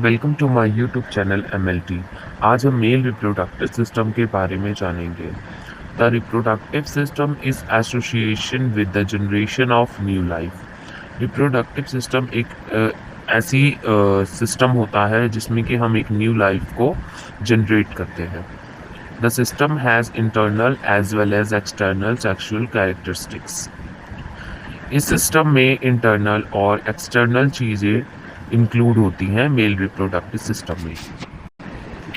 Welcome to my YouTube channel MLT। आज हम mail reproductive system के बारे में जानेंगे। The reproductive system is association with the generation of new life. Reproductive system एक ऐसी सिस्टम होता है जिसमें कि हम एक न्यू लाइफ को जनरेट करते हैं। The system has internal as well as external sexual characteristics. इस सिस्टम में इंटरनल और एक्सटर्नल चीज़ें इंक्लूड होती हैं मेल रिप्रोडक्टिव सिस्टम में।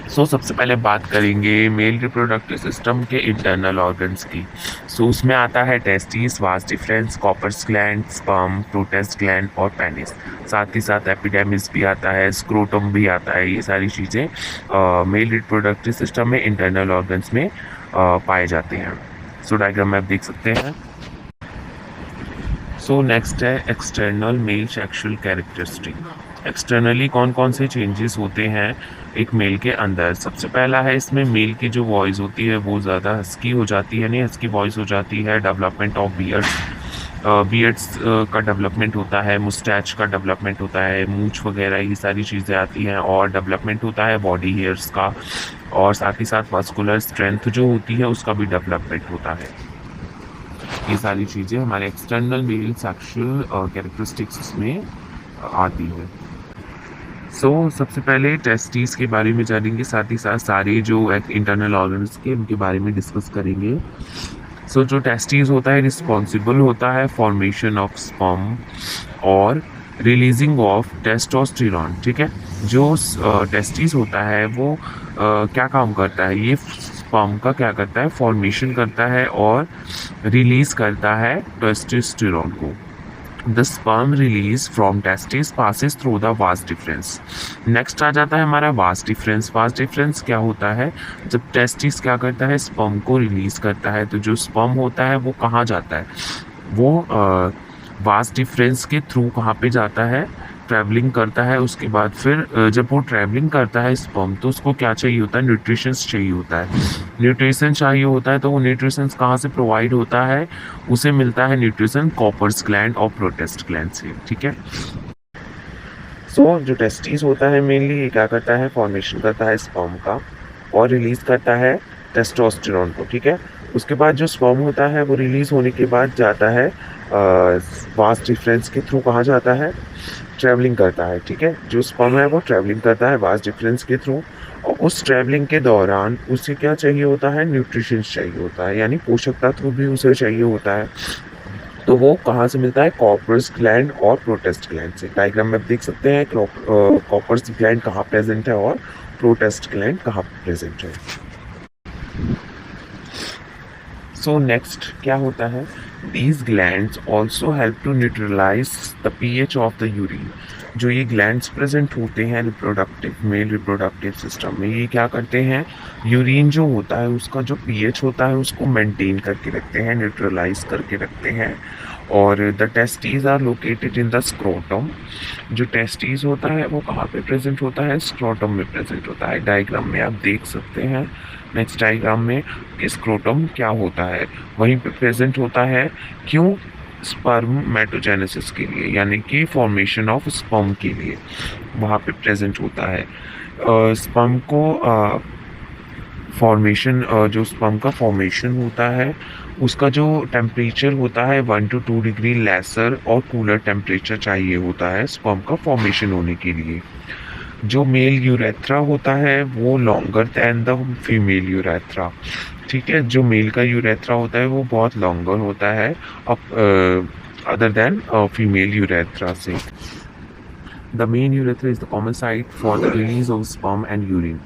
सबसे पहले बात करेंगे मेल रिप्रोडक्टिव सिस्टम के इंटरनल ऑर्गन्स की। उसमें आता है testis, vas deferens, Cowper's gland, sperm, prostate gland और पेनिस। साथ ही साथ एपिडेमिस भी आता है, स्क्रोटम भी आता है। ये सारी चीज़ें मेल रिप्रोडक्टिव सिस्टम में इंटरनल ऑर्गन्स में पाए जाते हैं। डायग्राम में आप देख सकते हैं। नेक्स्ट है external male sexual characteristic. Externally कौन कौन से चेंजेस होते हैं एक मेल के अंदर। सबसे पहला है, इसमें मेल की जो वॉइस होती है वो ज़्यादा हस्की हो जाती है, नहीं हस्की वॉइस हो जाती है। डेवलपमेंट ऑफ बियर्ड्स का डेवलपमेंट होता है, मुस्टैच का डेवलपमेंट होता है, मूंछ वगैरह ये सारी चीज़ें आती हैं। और डेवलपमेंट होता है बॉडी हेयर्स का, और साथ ही साथ मस्कुलर स्ट्रेंथ जो होती है उसका भी डेवलपमेंट होता है। ये सारी चीज़ें हमारे एक्सटर्नल मेल सेक्सुअल कैरेक्टरिस्टिक्स में आती है। सबसे पहले टेस्टिस के बारे में जानेंगे, साथ ही साथ सारे जो इंटरनल ऑर्गन्स के उनके बारे में डिस्कस करेंगे। जो टेस्टिस होता है रिस्पॉन्सिबल होता है फॉर्मेशन ऑफ स्पर्म और रिलीजिंग ऑफ टेस्टोस्टेरोन। ठीक है, जो टेस्टिस होता है वो क्या काम करता है, ये स्पर्म का क्या करता है, फॉर्मेशन करता है और रिलीज करता है टेस्टोस्टेरोन को। The sperm release from testes passes through the vas deferens। Next आ जाता है हमारा vas deferens। vas deferens क्या होता है, जब टेस्टिस क्या करता है, स्पर्म को रिलीज करता है, तो जो स्पर्म होता है वो कहाँ जाता है, वो vas deferens के थ्रू कहाँ पे जाता है, ट्रैवलिंग करता है। उसके बाद फिर जब वो ट्रैवलिंग करता है स्पर्म, तो उसको क्या चाहिए होता है, न्यूट्रिशंस चाहिए होता है। न्यूट्रिशन चाहिए होता है तो वो न्यूट्रिशंस कहाँ से प्रोवाइड होता है, उसे मिलता है न्यूट्रिशन कॉपर्स ग्लैंड और प्रोटेस्ट ग्लैंड से। ठीक है, जो टेस्टिस होता है मेनली ये क्या करता है, फॉर्मेशन करता है स्पर्म का और रिलीज करता है टेस्टोस्टेरोन को। ठीक है, उसके बाद जो स्पर्म होता है वो रिलीज होने के बाद जाता है वास डिफरेंस के थ्रू, कहाँ जाता है, ट्रैवलिंग करता है। ठीक है, जो स्पर्म है वो ट्रैवलिंग करता है वास डिफरेंस के थ्रू, और उस ट्रैवलिंग के दौरान उसे क्या चाहिए होता है, न्यूट्रिशन चाहिए होता है, यानी पोषक तत्व भी उसे चाहिए होता है। तो वो कहाँ से मिलता है, कॉपर्स ग्लैंड और प्रोटेस्ट ग्लैंड से। डायग्राम में आप देख सकते हैं कॉपर्स ग्लैंड कहाँ प्रेजेंट है और प्रोटेस्ट ग्लैंड कहाँ प्रेजेंट है। नेक्स्ट क्या होता है, these glands also help to neutralize the pH of the urine। जो ये ग्लैंड्स प्रेजेंट होते हैं मेल रिप्रोडक्टिव सिस्टम में, ये क्या करते हैं, यूरिन जो होता है उसका जो पीएच होता है उसको मेंटेन करके रखते हैं, न्यूट्रलाइज करके रखते हैं। और the testes are located in the scrotum. जो टेस्टीज होता है वो कहाँ पे प्रेजेंट होता है, स्क्रोटम में प्रेजेंट होता है। डायग्राम में आप देख सकते हैं, नेक्स्ट डायग्राम में स्क्रोटम क्या होता है, वहीं पे प्रेजेंट होता है। क्यों, स्पर्मेटोजेनेसिस के लिए, यानी कि फॉर्मेशन ऑफ स्पर्म के लिए वहाँ पे प्रेजेंट होता है। स्पर्म को फॉर्मेशन जो स्पर्म का फॉर्मेशन होता है उसका जो टेम्परेचर होता है 1 to 2 डिग्री लेसर और कूलर टेम्परेचर चाहिए होता है स्पर्म का फॉर्मेशन होने के लिए। जो मेल यूरेथ्रा होता है वो longer than the female urethra. ठीक है, जो मेल का यूरेथ्रा होता है वो बहुत लॉन्गर होता है अदर दैन फीमेल यूरेथ्रा से। The main urethra is the common site for the release of sperm and urine.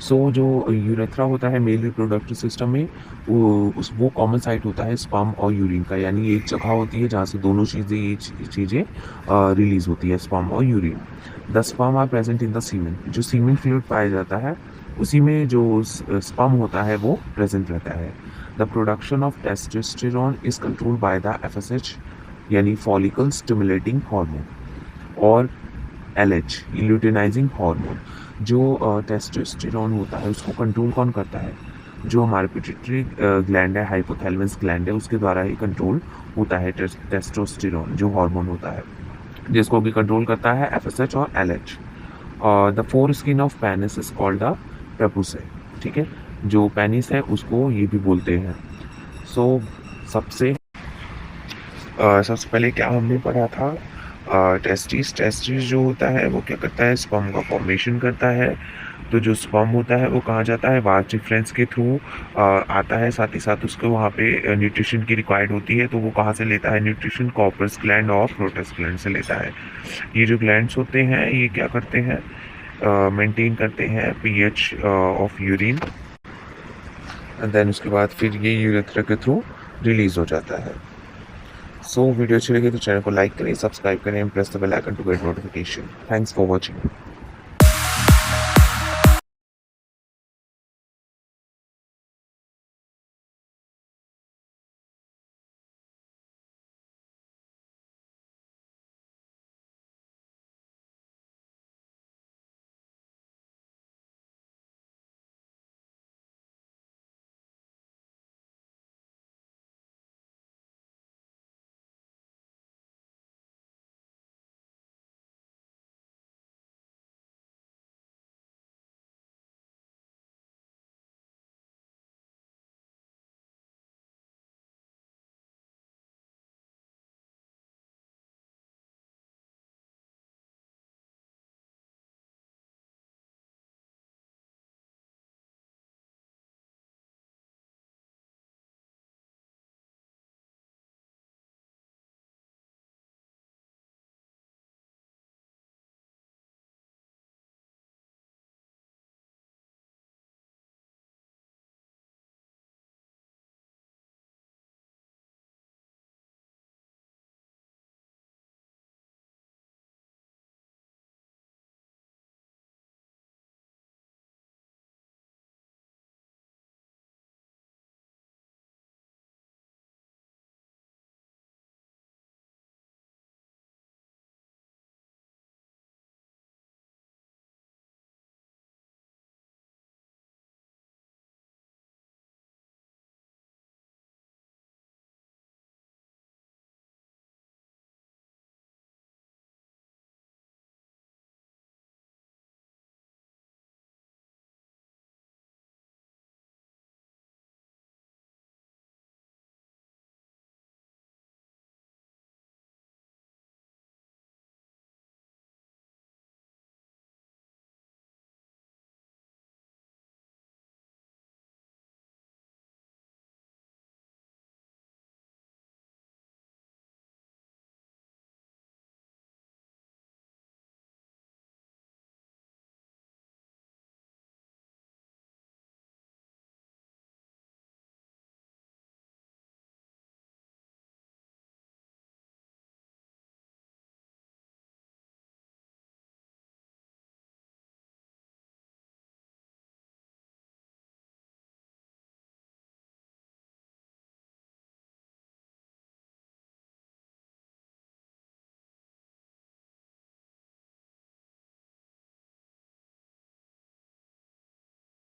जो यूरेथ्रा होता है मेल रिप्रोडक्टिव सिस्टम में, वो कॉमन साइट होता है स्पर्म और यूरिन का, यानी एक जगह होती है जहाँ से दोनों चीज़ें रिलीज होती है, स्पर्म और urine. The sperm are present in the semen. जो सीमेन फ्लूइड पाया जाता है उसी में जो स्पर्म होता है वो प्रेजेंट रहता है। The production of testosterone is controlled by the FSH, यानी फॉलिकल स्टिमुलेटिंग हार्मोन, और LH ल्यूटिनाइजिंग हार्मोन। जो टेस्टोस्टेरोन होता है उसको कंट्रोल कौन करता है, जो हमारे पिट्यूटरी ग्लैंड है, हाइपोथैलेमस ग्लैंड है, उसके द्वारा ही कंट्रोल होता है टेस्टोस्टेरोन जो हार्मोन होता है, जिसको भी कंट्रोल करता है FSH और LH। The foreskin of penis is called the prepuce, ठीक है। जो पेनिस है उसको ये भी बोलते हैं। सो सबसे पहले क्या हमने पढ़ा था, टेस्टिस जो होता है वो क्या करता है, स्पर्म का फॉर्मेशन करता है। तो जो स्पर्म होता है वो कहाँ जाता है, वाज डिफरेंस के थ्रू आता है, साथ ही साथ उसको वहाँ पे न्यूट्रिशन की रिक्वायर्ड होती है। तो वो कहाँ से लेता है न्यूट्रिशन, कॉर्पस ग्लैंड और प्रोटस ग्लैंड से लेता है। ये जो ग्लैंड्स होते हैं ये क्या करते हैं, मेंटेन करते हैं pH of urine, and then उसके बाद फिर ये यूरेथ्रा के थ्रू रिलीज हो जाता है। सो वीडियो अच्छी लगी तो चैनल को लाइक करें, सब्सक्राइब करें, press the bell icon to get notification. Thanks for watching.